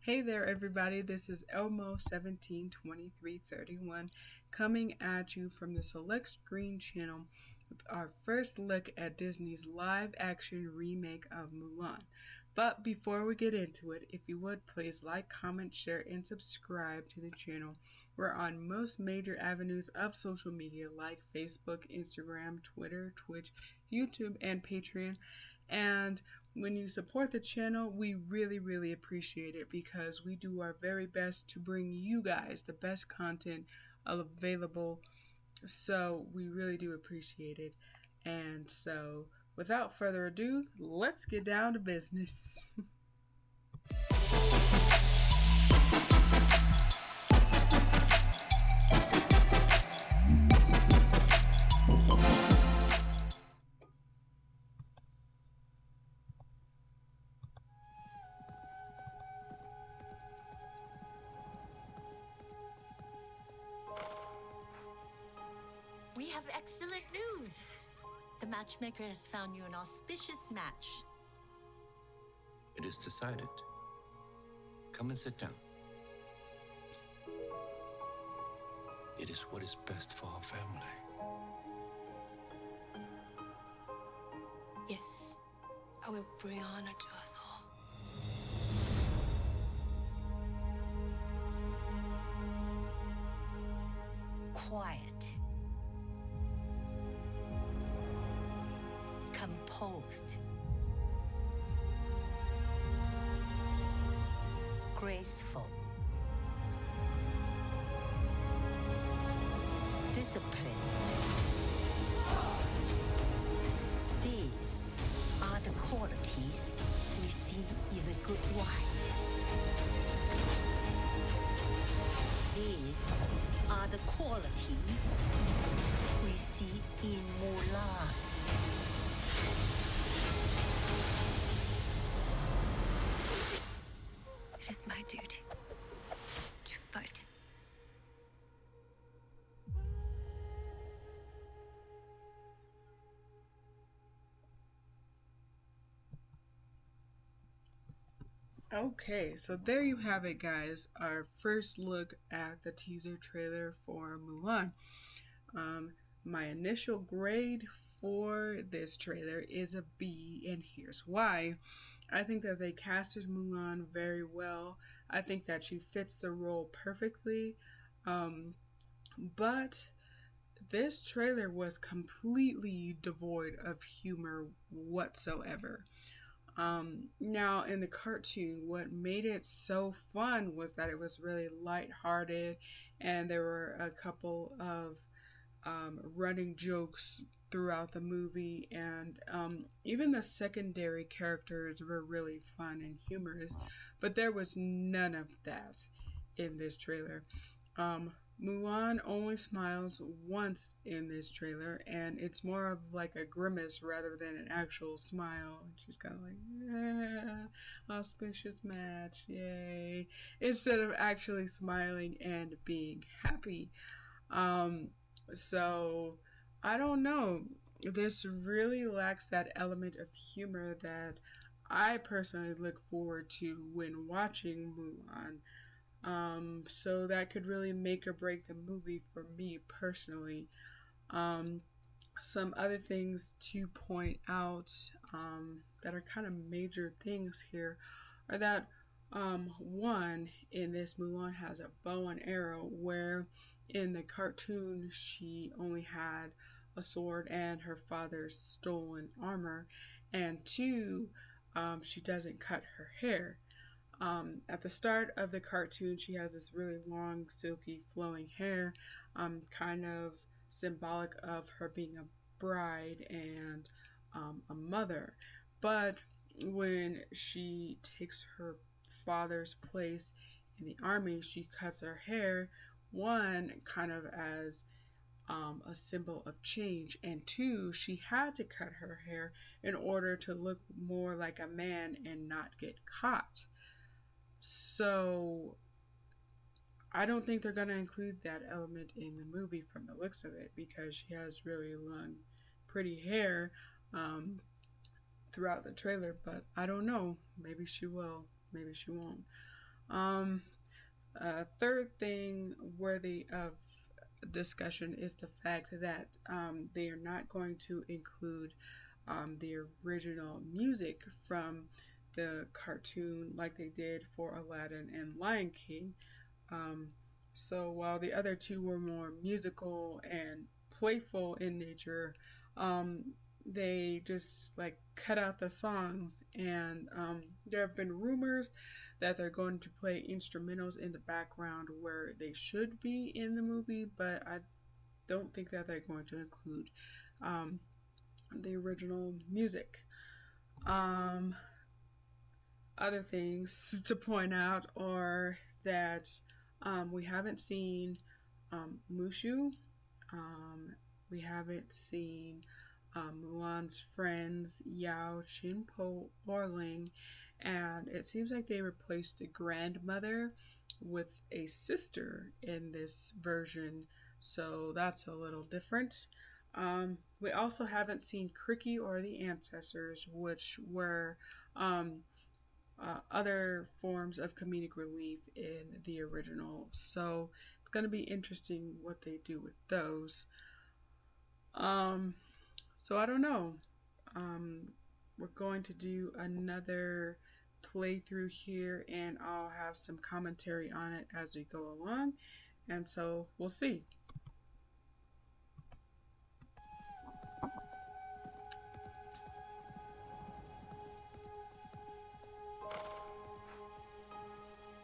Hey there, everybody. This is Elmo172331 coming at you from the Select Screen channel with our first look at Disney's live action remake of Mulan. But before we get into it, if you would please like, comment, share, and subscribe to the channel. We're on most major avenues of social media like Facebook, Instagram, Twitter, Twitch, YouTube, and Patreon. And when you support the channel, we really appreciate it because we do our very best to bring you guys the best content available. So we really do appreciate it. And so without further ado, let's get down to business. We have excellent news. The matchmaker has found you an auspicious match. It is decided. Come and sit down. It is what is best for our family. Yes, I will bring honor to us all. Quiet. Composed. Graceful. Disciplined. These are the qualities we see in a good wife. These are the qualities we see in Mulan. It is my duty to fight. Okay, so there you have it, guys. Our first look at the teaser trailer for Mulan. Um, my initial grade for this trailer is a B, and here's why. I think that they casted Mulan very well. I think that she fits the role perfectly. But this trailer was completely devoid of humor whatsoever. Now in the cartoon, what made it so fun was that it was really lighthearted, and there were a couple of running jokes throughout the movie, and even the secondary characters were really fun and humorous, but there was none of that in this trailer. Um, Mulan only smiles once in this trailer, and it's more of like a grimace rather than an actual smile. She's kind of like, yeah, auspicious match, yay, instead of actually smiling and being happy. Um, so I don't know. This really lacks that element of humor that I personally look forward to when watching Mulan. So that could really make or break the movie for me personally. Um, some other things to point out that are kind of major things here are that one, in this, Mulan has a bow and arrow, where in the cartoon she only had a sword and her father's stolen armor, and two, she doesn't cut her hair. At the start of the cartoon, she has this really long, silky, flowing hair, kind of symbolic of her being a bride and a mother. But when she takes her father's place in the army, she cuts her hair, one, kind of as a symbol of change, and two, she had to cut her hair in order to look more like a man and not get caught. So I don't think they're gonna include that element in the movie from the looks of it, because she has really long, pretty hair throughout the trailer. But I don't know. Maybe she will. Maybe she won't. Um, Third thing worthy of discussion is the fact that they are not going to include the original music from the cartoon like they did for Aladdin and Lion King. Um, so while the other two were more musical and playful in nature, um, they just like cut out the songs, and there have been rumors that they're going to play instrumentals in the background where they should be in the movie, but I don't think that they're going to include um, the original music. Um, Other things to point out are that we haven't seen Mushu. Um, we haven't seen Mulan's friends Yao, Chinpo, or Ling, and it seems like they replaced the grandmother with a sister in this version, so that's a little different. We also haven't seen Cricky or the ancestors, which were um, other forms of comedic relief in the original. So it's going to be interesting what they do with those. Um, so I don't know. Um, we're going to do another playthrough here, and I'll have some commentary on it as we go along. And so we'll see.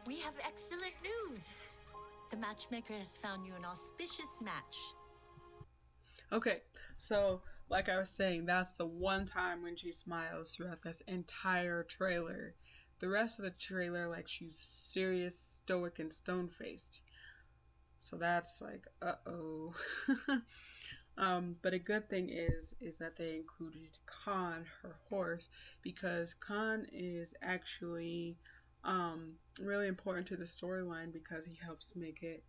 We have excellent news. The matchmaker has found you an auspicious match. Okay, so like I was saying, that's the one time when she smiles throughout this entire trailer. The rest of the trailer, like she's serious, stoic, and stone faced. So that's like, uh-oh. But a good thing is that they included Khan, her horse, because Khan is actually really important to the storyline because he helps make it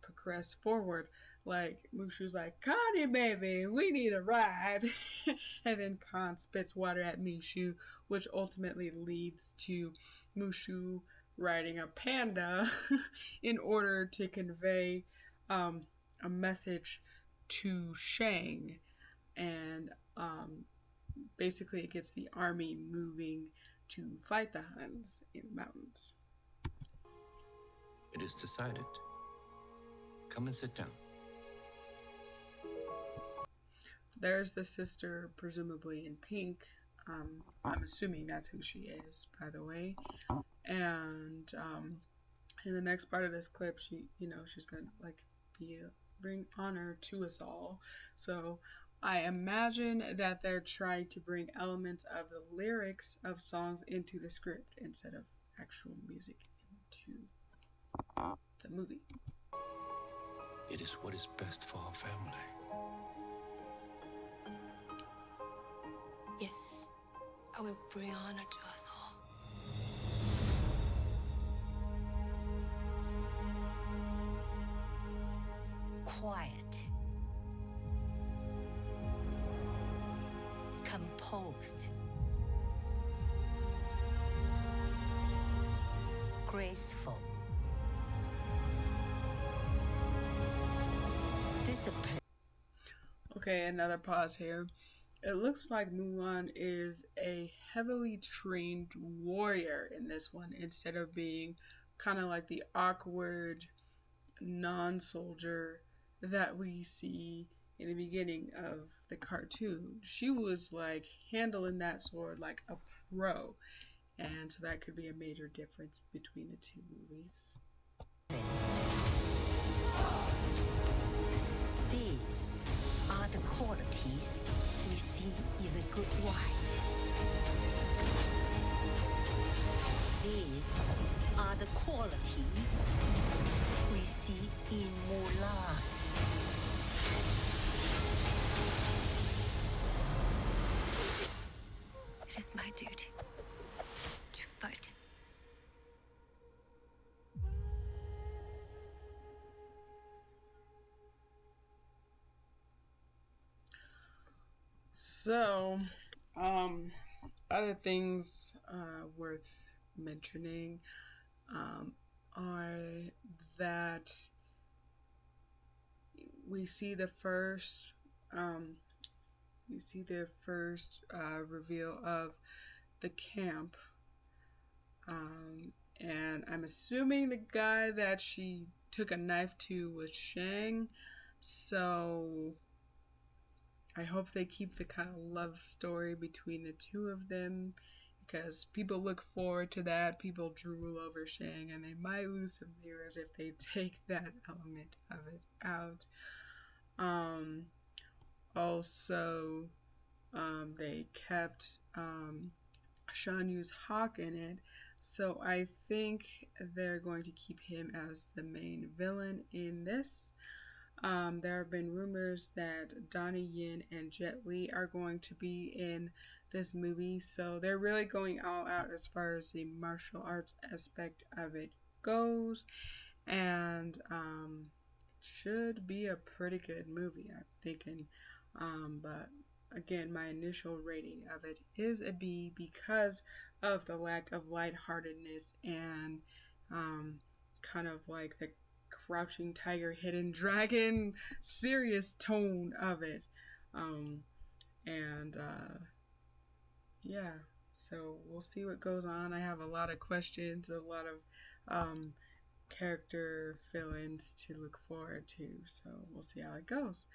progress forward. Like Mushu's like, Connie baby, we need a ride. And then Khan spits water at Mushu, which ultimately leads to Mushu riding a panda in order to convey um, a message to Shang, and basically it gets the army moving to fight the Huns in the mountains. It is decided. Come and sit down. There's the sister, presumably in pink. I'm assuming that's who she is, by the way. And in the next part of this clip, she's gonna like be bring honor to us all. So I imagine that they're trying to bring elements of the lyrics of songs into the script instead of actual music into the movie. It is what is best for our family. Yes, I will bring honor to us all. Quiet. Composed. Graceful. Discipline. Okay, another pause here. It looks like Mulan is a heavily trained warrior in this one instead of being kind of like the awkward non soldier that we see in the beginning of the cartoon. She was like handling that sword like a pro, and so that could be a major difference between the two movies. These are the qualities we see in a good wife. These are the qualities we see in Mulan. It is my duty to fight. So, um, other things worth mentioning. um, are that we see the first um, we see the first reveal of the camp, um, and I'm assuming the guy that she took a knife to was Shang. So I hope they keep the kind of love story between the two of them because people look forward to that. People drool over Shang, and they might lose some viewers if they take that element of it out. Um, also, they kept Shan Yu's Hawk in it, so I think they're going to keep him as the main villain in this. There have been rumors that Donnie Yen and Jet Li are going to be in this movie, so they're really going all out as far as the martial arts aspect of it goes, and should be a pretty good movie, I'm thinking. But again, my initial rating of it is a B because of the lack of lightheartedness and um, kind of like the Crouching Tiger, Hidden Dragon serious tone of it. Um, and yeah, so we'll see what goes on. I have a lot of questions, a lot of character fill-ins to look forward to, so we'll see how it goes.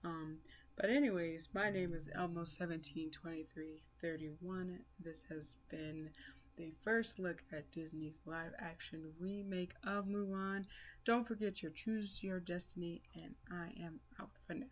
Um, but anyways, my name is Elmo172331. This has been the first look at Disney's live action remake of Mulan. Don't forget your choose your destiny, and I am out for now.